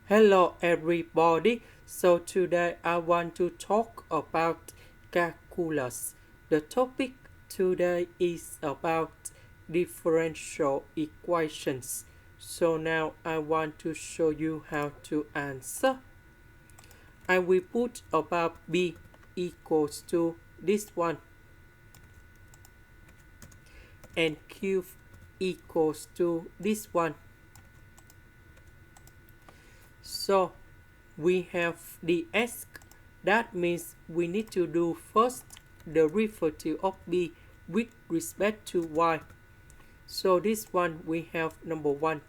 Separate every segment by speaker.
Speaker 1: Hello everybody, so today I want to talk about calculus. The topic today is about differential equations. So now I want to show you how to answer. I will put about b equals to this one and q equals to this one. So we have the s. That means we need to do first the derivative of b with respect to y. So this one we have number 1.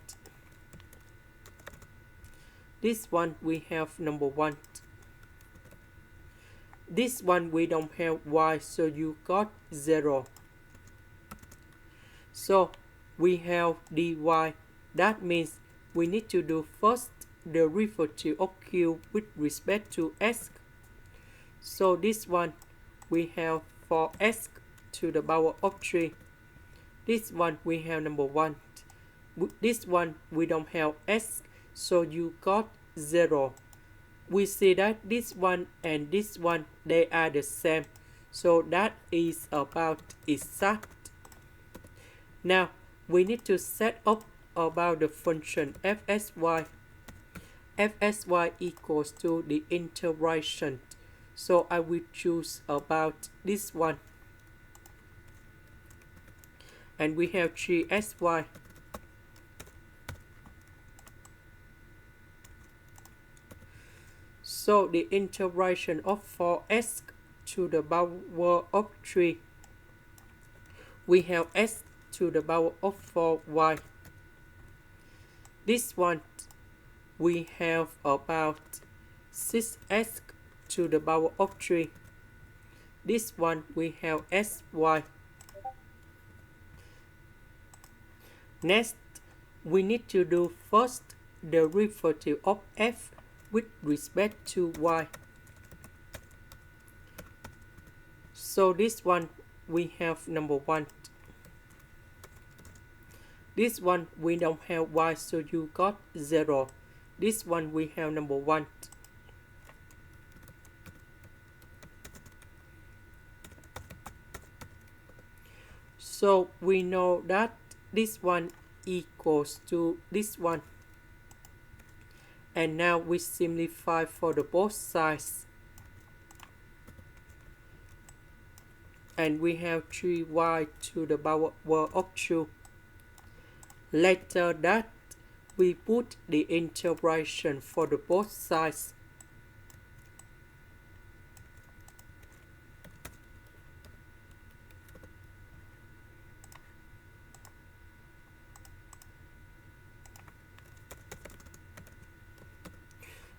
Speaker 1: This one we have number 1. This one we don't have y, so you got 0. So we have dy. That means we need to do first the derivative of q with respect to s. So this one we have 4s to the power of 3. This one we have number 1. This one we don't have s, so you got 0. We see that this one and this one, they are the same. So that is about exact. Now we need to set up about the function fsy. Fsy equals to the integration. So I will choose about this one. And we have 3sy. So the integration of 4s to the power of 3. We have s to the power of 4y. This one we have about 6s to the power of 3. This one we have sy. Next, we need to do first the derivative of f with respect to y. So this one we have number 1. This one we don't have y, so you got 0. This one we have number 1. So we know that this one equals to this one. And now we simplify for the both sides. And we have 3y to the power of 2. Later that we put the integration for the both sides.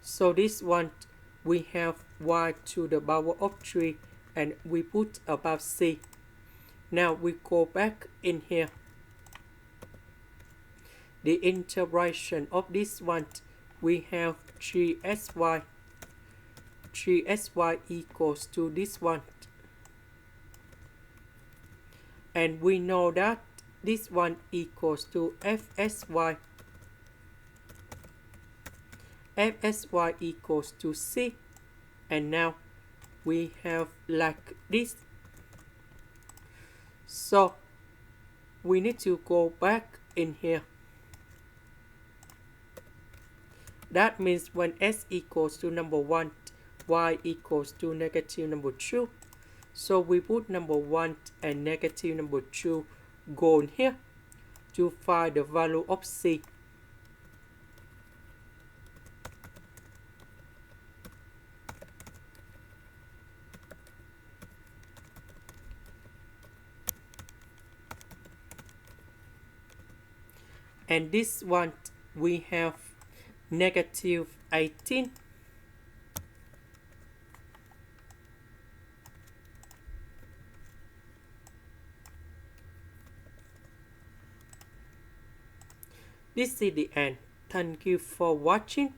Speaker 1: So this one we have y to the power of 3 and we put about c. Now we go back in here. The integration of this one we have 3sy. 3sy equals to this one. And we know that this one equals to fsy. fsy equals to c. And now we have like this. So we need to go back in here. That means when s equals to number 1, y equals to negative number 2. So we put number 1 and negative number 2 go in here to find the value of c. And this one we have negative 18. This is the end. Thank you for watching.